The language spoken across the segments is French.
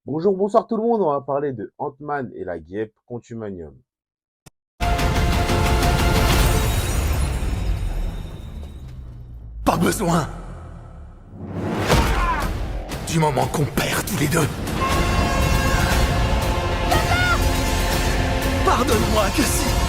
Bonjour, bonsoir tout le monde, on va parler de Ant-Man et la guêpe Quantumanium. Pas besoin. Du moment qu'on perd tous les deux. Pardonne-moi que si.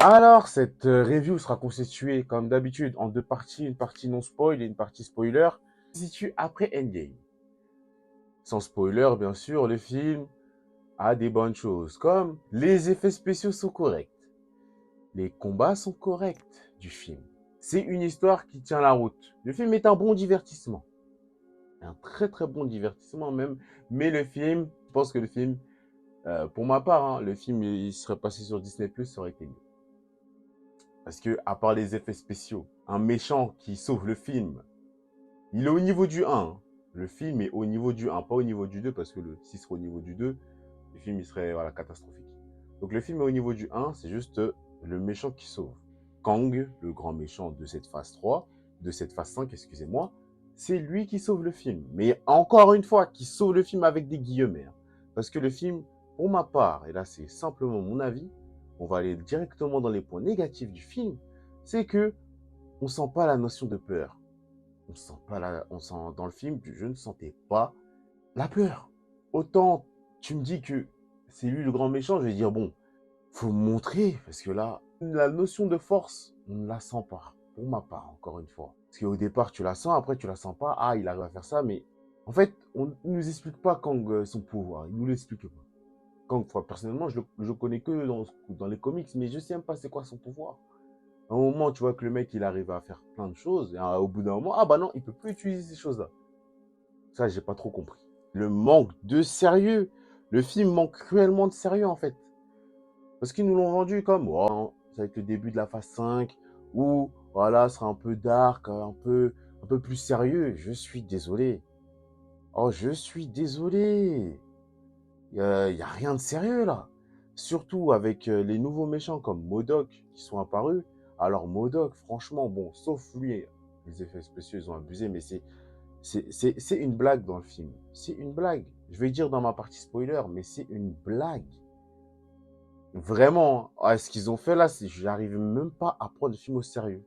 Alors, cette review sera constituée comme d'habitude en deux parties, une partie non spoil et une partie spoiler, qui se situe après Endgame. Sans spoiler, bien sûr, le film a des bonnes choses, comme les effets spéciaux sont corrects, les combats sont corrects du film. C'est une histoire qui tient la route. Le film est un bon divertissement. Un très très bon divertissement même, mais le film, je pense que le film, pour ma part, hein, le film il serait passé sur Disney+, ça aurait été mieux. Parce que, à part les effets spéciaux, un méchant qui sauve le film, il est au niveau du 1. Hein. Le film est au niveau du 1, pas au niveau du 2, parce que s'il serait au niveau du 2, le film il serait voilà, catastrophique. Donc le film est au niveau du 1, c'est juste le méchant qui sauve. Kang, le grand méchant de cette phase 3, de cette phase 5, excusez-moi, c'est lui qui sauve le film. Mais encore une fois, qui sauve le film avec des guillemets. Hein. Parce que le film, pour ma part, et là c'est simplement mon avis, on va aller directement dans les points négatifs du film, c'est que on sent pas la notion de peur. On sent pas dans le film, je ne sentais pas la peur. Autant tu me dis que c'est lui le grand méchant, je vais dire bon, faut me montrer parce que là, la notion de force, on ne la sent pas. Pour ma part, encore une fois. Parce qu'au départ, tu la sens, après tu la sens pas. Ah, il arrive à faire ça, mais en fait, on ne nous explique pas Kang son pouvoir. Il nous l'explique pas. Kang, personnellement, je connais que dans les comics, mais je sais même pas c'est quoi son pouvoir. À un moment, tu vois que le mec, il arrive à faire plein de choses, et au bout d'un moment, ah bah non, il peut plus utiliser ces choses-là. Ça, j'ai pas trop compris. Le manque de sérieux. Le film manque cruellement de sérieux, en fait. Parce qu'ils nous l'ont vendu comme, oh, ça va être le début de la phase 5, où, voilà, ce sera un peu dark, un peu plus sérieux. Je suis désolé. Oh, je suis désolé. Y a rien de sérieux, là. Surtout avec les nouveaux méchants comme MODOK qui sont apparus. Alors, MODOK, franchement, bon, sauf lui, les effets spéciaux, ils ont abusé, mais c'est une blague dans le film. C'est une blague. Je vais dire dans ma partie spoiler, mais c'est une blague. Vraiment, ce qu'ils ont fait là, j'arrive même pas à prendre le film au sérieux.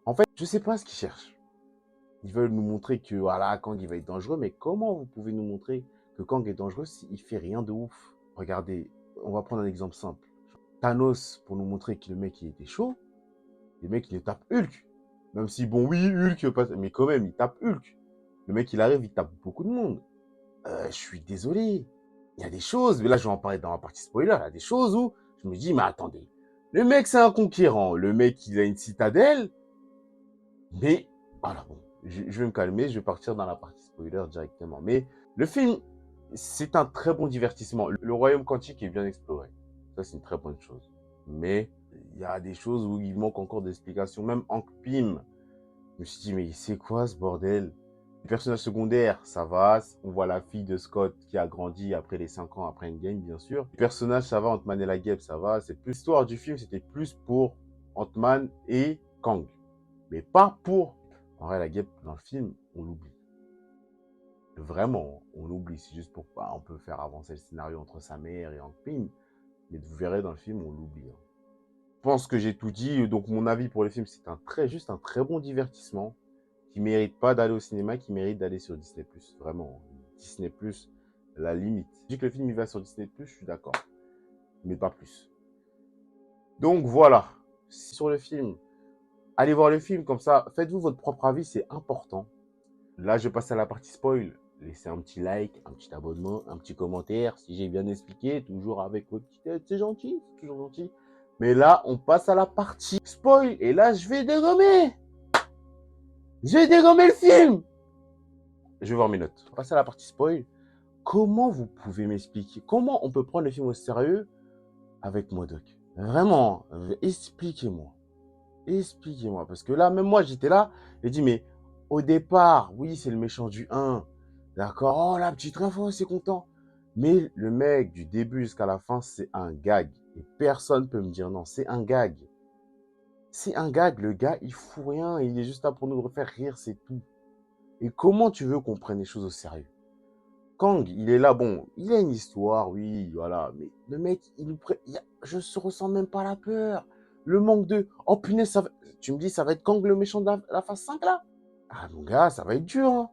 En fait, je sais pas ce qu'ils cherchent. Ils veulent nous montrer que voilà, Kang il va être dangereux, mais comment vous pouvez nous montrer que Kang est dangereux s'il fait rien de ouf? Regardez, on va prendre un exemple simple. Thanos, pour nous montrer que le mec il était chaud, le mec il tape Hulk. Même si, bon, oui, Hulk, mais quand même, il tape Hulk. Le mec il arrive, il tape beaucoup de monde. Je suis désolé. Il y a des choses, mais là je vais en parler dans ma partie spoiler, il y a des choses où je me dis, mais attendez, le mec c'est un conquérant, le mec il a une citadelle, mais voilà, bon, je vais me calmer, je vais partir dans la partie spoiler directement. Mais le film, c'est un très bon divertissement. Le royaume quantique est bien exploré, ça c'est une très bonne chose. Mais il y a des choses où il manque encore d'explications, même Hank Pym. Je me suis dit, mais c'est quoi ce bordel? Les personnages secondaires, ça va. On voit la fille de Scott qui a grandi après les 5 ans après Endgame, bien sûr. Les personnages, ça va. Ant-Man et la guêpe, ça va. C'est plus l'histoire du film, c'était plus pour Ant-Man et Kang. Mais pas pour... En vrai, la guêpe, dans le film, on l'oublie. Vraiment, on l'oublie. C'est juste pour... Bah, on peut faire avancer le scénario entre sa mère et Hank Pym. Mais vous verrez dans le film, on l'oublie. Hein. Je pense que j'ai tout dit. Donc, mon avis pour le film, c'est juste un très bon divertissement qui mérite pas d'aller au cinéma, qui mérite d'aller sur Disney+. Vraiment, Disney+, la limite. Je dis que le film il va sur Disney+, je suis d'accord, mais pas plus. Donc voilà, sur le film, allez voir le film, comme ça, faites-vous votre propre avis, c'est important. Là, je passe à la partie spoil. Laissez un petit like, un petit abonnement, un petit commentaire, si j'ai bien expliqué, toujours avec votre petite tête, c'est gentil, c'est toujours gentil. Mais là, on passe à la partie spoil, et là, je vais dégommer. Je vais dégommer le film. Je vais voir mes notes. On passe à la partie spoil. Comment vous pouvez m'expliquer? Comment on peut prendre le film au sérieux avec MODOK? Vraiment, expliquez-moi. Expliquez-moi. Parce que là, même moi, j'étais là. J'ai dit, mais au départ, oui, c'est le méchant du 1. D'accord? Oh, la petite info, c'est content. Mais le mec, du début jusqu'à la fin, c'est un gag. Et personne ne peut me dire non, c'est un gag. C'est un gag, le gars, il fout rien, il est juste là pour nous faire rire, c'est tout. Et comment tu veux qu'on prenne les choses au sérieux? Kang, il est là, bon, il a une histoire, oui, voilà, mais le mec, je ne ressens même pas la peur. Le manque de... Oh punaise, tu me dis, ça va être Kang le méchant de la phase 5 là? Ah mon gars, ça va être dur, hein.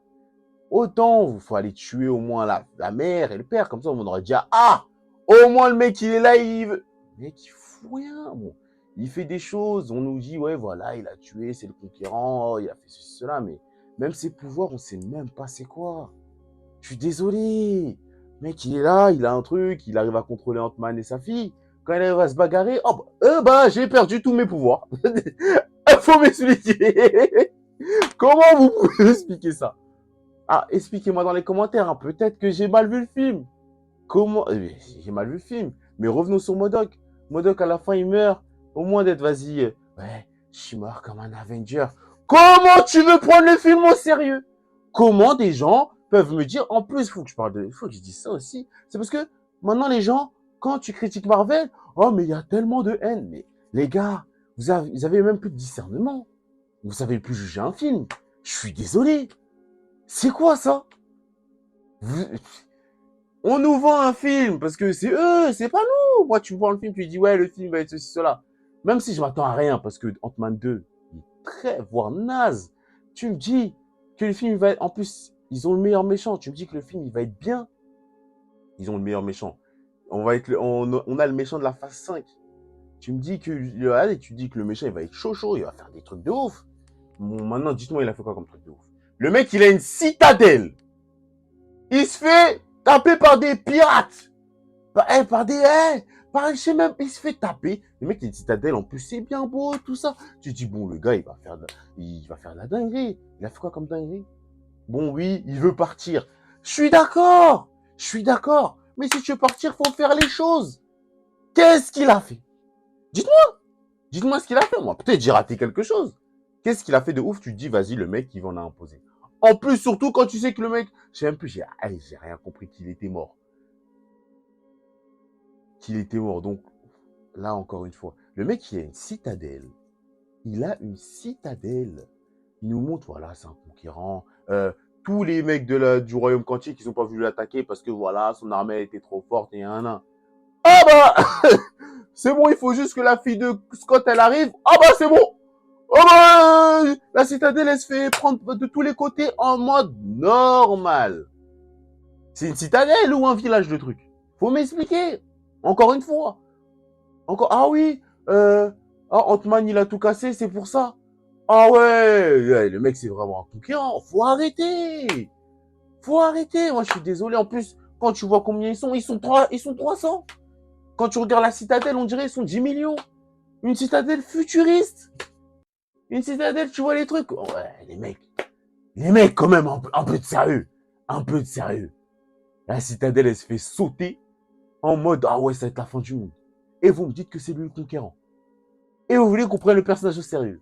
Autant, il faut aller tuer au moins la mère et le père, comme ça on aurait dit, ah, au moins le mec, il est là, il veut... Le mec, il fout rien, bon. Il fait des choses, on nous dit, ouais, voilà, il a tué, c'est le conquérant, oh, il a fait ceci, cela, mais même ses pouvoirs, on sait même pas c'est quoi. Je suis désolé. Le mec, il est là, il a un truc, il arrive à contrôler Ant-Man et sa fille. Quand elle va se bagarrer, oh, j'ai perdu tous mes pouvoirs. Faut m'expliquer. Comment vous pouvez expliquer ça? Ah, expliquez-moi dans les commentaires, hein. Peut-être que j'ai mal vu le film. Comment... J'ai mal vu le film. Mais revenons sur MODOK. MODOK, à la fin, il meurt. Au moins d'être, vas-y, ouais, je suis mort comme un Avenger. Comment tu veux prendre le film au sérieux? Comment des gens peuvent me dire... En plus, il faut que je dise ça aussi. C'est parce que maintenant, les gens, quand tu critiques Marvel, oh, mais il y a tellement de haine. Mais les gars, vous avez même plus de discernement. Vous savez plus juger un film. Je suis désolé. C'est quoi ça? Vous... On nous vend un film parce que c'est eux, c'est pas nous. Moi, tu vois le film, tu dis ouais, le film va être ceci, cela. Même si je m'attends à rien parce que Ant-Man 2 il est très, voire naze. Tu me dis que le film va être, en plus, ils ont le meilleur méchant. Tu me dis que le film, il va être bien. Ils ont le meilleur méchant. On a le méchant de la phase 5. Tu me dis que, allez, tu dis que le méchant, il va être chaud, il va faire des trucs de ouf. Bon, maintenant, dites-moi, il a fait quoi comme truc de ouf? Le mec, il a une citadelle. Il se fait taper par des pirates. Je sais même, il se fait taper. Le mec, il a une citadelle, en plus, c'est bien beau, tout ça. Tu dis, bon, le gars, il va faire de la dinguerie. Il a fait quoi comme dinguerie? Bon, oui, il veut partir. Je suis d'accord. Mais si tu veux partir, faut faire les choses. Qu'est-ce qu'il a fait? Dites-moi. Dites-moi ce qu'il a fait. Moi, peut-être j'ai raté quelque chose. Qu'est-ce qu'il a fait de ouf? Tu te dis, vas-y, le mec, il va en imposer. En plus, surtout quand tu sais que le mec, je sais même plus, j'ai rien compris qu'il était mort. Donc, là, encore une fois, le mec, il a une citadelle. Il nous montre, voilà, c'est un conquérant. Tous les mecs du royaume quantique, ils n'ont pas voulu l'attaquer parce que, voilà, son armée était trop forte et un. Ah bah c'est bon, il faut juste que la fille de Scott, elle arrive. Ah bah c'est bon. Ah bah la citadelle, elle se fait prendre de tous les côtés en mode normal. C'est une citadelle ou un village de trucs? Faut m'expliquer. Encore une fois. Ah oui, Ant-Man, il a tout cassé, c'est pour ça. Ah ouais, le mec, c'est vraiment un conquérant. Faut arrêter. Moi, je suis désolé. En plus, quand tu vois combien ils sont 300. Quand tu regardes la citadelle, on dirait ils sont 10 millions. Une citadelle futuriste. Une citadelle, tu vois les trucs. Oh ouais, les mecs, quand même, un peu de sérieux. Un peu de sérieux. La citadelle, elle se fait sauter en mode, ah ouais, ça va être la fin du monde. Et vous me dites que c'est lui le conquérant. Et vous voulez qu'on prenne le personnage au sérieux.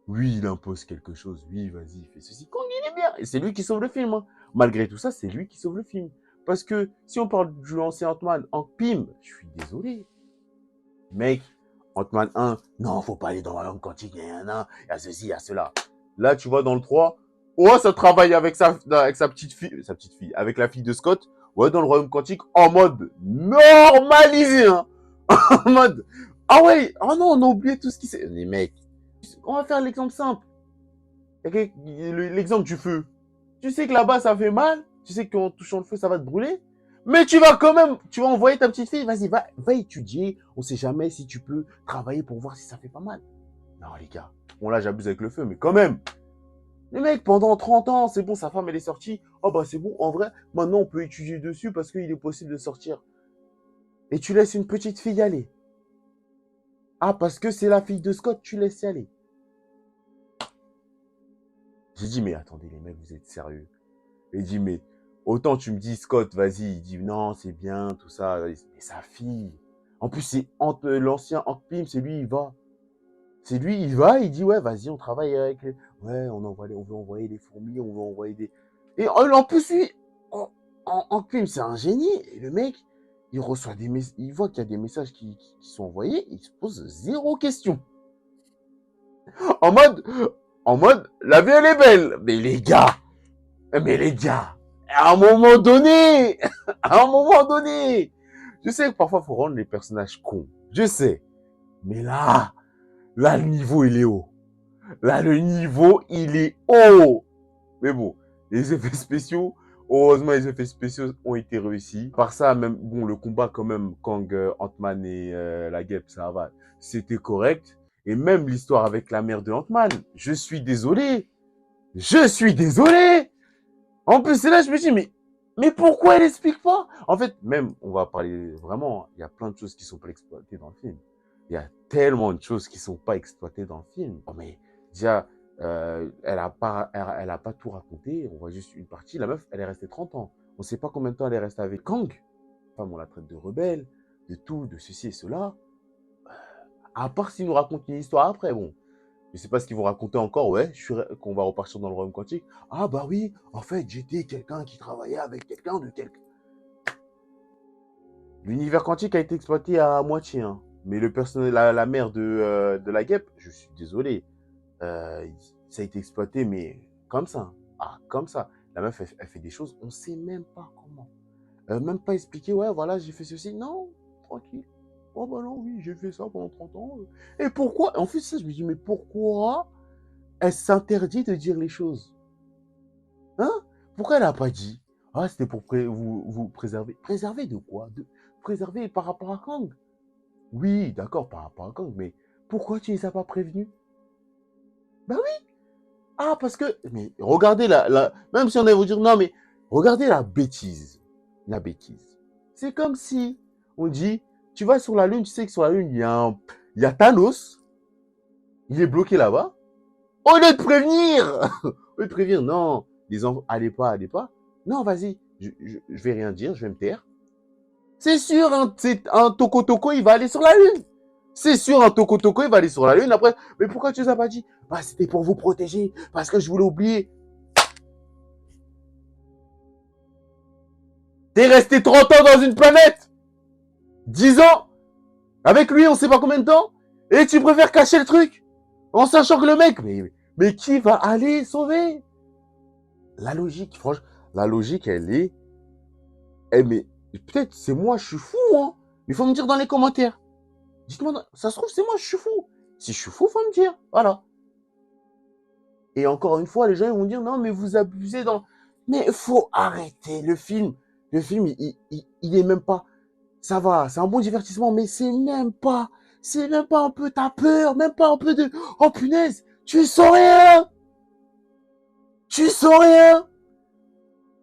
Oui, il impose quelque chose. Oui, vas-y, il fait ceci. Kang, il est bien. Et c'est lui qui sauve le film. Hein. Malgré tout ça, c'est lui qui sauve le film. Parce que si on parle du ancien Ant-Man en Pym, je suis désolé. Mec, Ant-Man 1, non, faut pas aller dans le royaume quantique, il y a ceci, il y a cela. Là, tu vois, dans le 3, oh, ça travaille avec sa petite fille, avec la fille de Scott, ouais, dans le royaume quantique, en mode normalisé, hein. En mode, ah ouais, oh non, on a oublié tout ce qui s'est... Les mecs, on va faire l'exemple simple. L'exemple du feu. Tu sais que là-bas, ça fait mal. Tu sais qu'en touchant le feu, ça va te brûler. Mais tu vas quand même, tu vas envoyer ta petite fille. Vas-y, va étudier. On sait jamais si tu peux travailler pour voir si ça fait pas mal. Non, les gars. Bon, là, j'abuse avec le feu, mais quand même. Les mecs, pendant 30 ans, c'est bon, sa femme, elle est sortie. Oh, bah, c'est bon. En vrai, maintenant, on peut étudier dessus parce qu'il est possible de sortir. Et tu laisses une petite fille y aller. Ah, parce que c'est la fille de Scott, tu laisses y aller. J'ai dit, mais attendez, les mecs, vous êtes sérieux? Il dit, mais autant tu me dis, Scott, vas-y. Il dit, non, c'est bien, tout ça. Mais sa fille. En plus, c'est l'ancien Hank Pym, c'est lui, il va. C'est lui, il va, il dit, ouais, vas-y, on travaille avec les... Ouais, on veut envoyer des fourmis, on veut envoyer des... Et en plus, lui, Hank Pym, c'est un génie. Et le mec, il reçoit il voit qu'il y a des messages qui sont envoyés, il se pose zéro question. En mode, la vie elle est belle. Mais les gars, à un moment donné, à un moment donné, je sais que parfois il faut rendre les personnages cons. Je sais. Mais là, le niveau il est haut. Là, le niveau il est haut. Mais bon, les effets spéciaux, heureusement, les effets spéciaux ont été réussis. Par ça, même, bon, le combat quand même, Kang, Ant-Man et la guêpe, ça va, c'était correct. Et même l'histoire avec la mère de Ant-Man, je suis désolé. Je suis désolé. En plus, c'est là, je me dis, mais pourquoi elle explique pas? En fait, même, on va parler vraiment, il y a plein de choses qui sont pas exploitées dans le film. Il y a tellement de choses qui sont pas exploitées dans le film. Oh, mais déjà, elle a pas tout raconté, on voit juste une partie. La meuf, elle est restée 30 ans. On sait pas combien de temps elle est restée avec Kang. Enfin, on la traite de rebelle, de tout, de ceci et cela. À part s'ils nous racontent une histoire après, bon. Je sais pas ce qu'ils vont raconter encore, ouais, qu'on va repartir dans le royaume quantique. Ah bah oui, en fait, j'étais quelqu'un qui travaillait avec quelqu'un de quelqu'un. L'univers quantique a été exploité à moitié, hein. Mais le personnage, la mère de la guêpe, je suis désolé. Ça a été exploité, mais comme ça. Ah, comme ça. La meuf, elle fait des choses, on sait même pas comment. Même pas expliquer, ouais, voilà, j'ai fait ceci. Non, tranquille. Oh bah non, oui, j'ai fait ça pendant 30 ans. Et pourquoi? En fait, ça, je me dis, mais pourquoi elle s'interdit de dire les choses? Hein? Pourquoi elle n'a pas dit? Ah, c'était pour vous préserver. Préserver de quoi? Préserver par rapport à Kang? Oui, d'accord, par rapport à Kang, mais pourquoi tu les as pas prévenus? Bah oui! Ah, parce que... Mais regardez même si on allait vous dire, non, mais regardez la bêtise. La bêtise. C'est comme si on dit, tu vas sur la Lune, tu sais que sur la Lune, il y a Thanos, il est bloqué là-bas. Au lieu de prévenir, au lieu de prévenir, non, les enfants, allez pas. Non, vas-y, je vais rien dire, je vais me taire. C'est sûr, un Toko, il va aller sur la Lune. C'est sûr, un Toko, il va aller sur la Lune. Après, mais pourquoi tu les as pas dit? Bah, c'était pour vous protéger, parce que je voulais oublier. T'es resté 30 ans dans une planète, 10 ans, avec lui, on sait pas combien de temps, et tu préfères cacher le truc, en sachant que le mec, mais qui va aller sauver? La logique, franchement, la logique, elle est, mais peut-être c'est moi, je suis fou, hein. Il faut me dire dans les commentaires. Dites-moi, ça se trouve, c'est moi, je suis fou. Si je suis fou, faut me dire. Voilà. Et encore une fois, les gens ils vont dire, non, mais vous abusez dans... Mais il faut arrêter le film. Le film, il est même pas... Ça va, c'est un bon divertissement, mais c'est même pas un peu ta peur, même pas un peu de... Oh punaise, tu sens rien. Tu sens rien.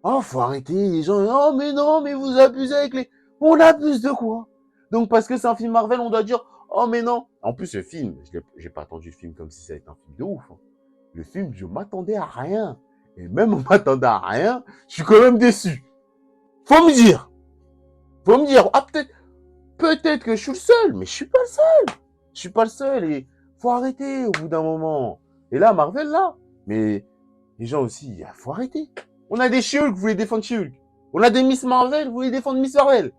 Oh, faut arrêter, les gens, oh mais non, mais vous abusez avec les... On abuse de quoi? Donc parce que c'est un film Marvel, on doit dire, oh mais non. En plus, ce film, j'ai pas attendu le film comme si ça allait être un film de ouf, hein. Le film, je m'attendais à rien. Et même en m'attendant à rien, je suis quand même déçu. Faut me dire. Faut me dire, ah peut-être que je suis le seul, mais je suis pas le seul. Je suis pas le seul et faut arrêter au bout d'un moment. Et là, Marvel, là, mais les gens aussi, faut arrêter. On a des Shulk, vous voulez défendre Shulk. On a des Miss Marvel, vous voulez défendre Miss Marvel.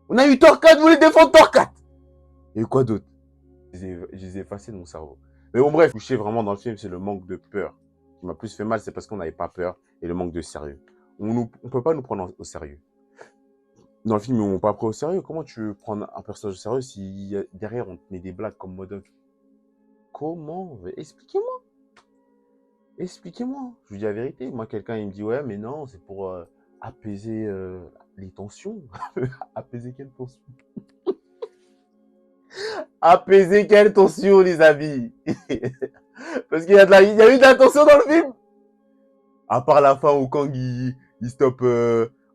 On a eu Thor 4, vous voulez défendre Thor 4. Et quoi d'autre? Je les ai effacés de mon cerveau. Mais bon, bref, touché vraiment dans le film, c'est le manque de peur. Ce qui m'a plus fait mal, c'est parce qu'on n'avait pas peur et le manque de sérieux. On peut pas nous prendre au sérieux. Dans le film, ils m'ont pas pris au sérieux. Comment tu veux prendre un personnage au sérieux si derrière on te met des blagues comme Modok? Comment? Expliquez-moi. Expliquez-moi. Je vous dis la vérité. Moi, quelqu'un, il me dit, ouais, mais non, c'est pour apaiser les tensions. Apaiser quelles tensions? Apaiser quelles tensions, les amis? Parce qu'il y a eu de la tension dans le film. À part la fin où Kang, il stoppe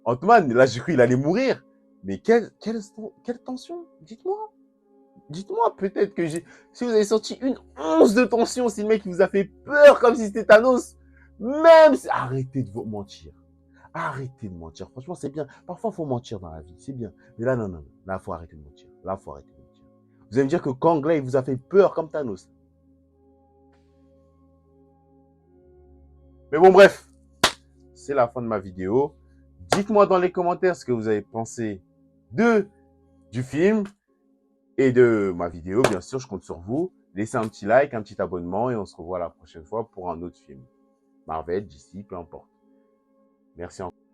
Ant-Man. Là, j'ai cru qu'il allait mourir. Mais quelle tension? Dites-moi. Dites-moi, peut-être que si vous avez senti une once de tension, si le mec vous a fait peur comme si c'était Thanos, même si... Arrêtez de vous mentir. Arrêtez de mentir. Franchement, c'est bien. Parfois, il faut mentir dans la vie. C'est bien. Mais là, non. Là, il faut arrêter de mentir. Là, il faut arrêter de mentir. Vous allez me dire que Kang, là, il vous a fait peur comme Thanos. Mais bon, bref. C'est la fin de ma vidéo. Dites-moi dans les commentaires ce que vous avez pensé du film et de ma vidéo. Bien sûr, je compte sur vous. laissez un petit like, un petit abonnement et on se revoit la prochaine fois pour un autre film. Marvel, DC, peu importe. Merci encore.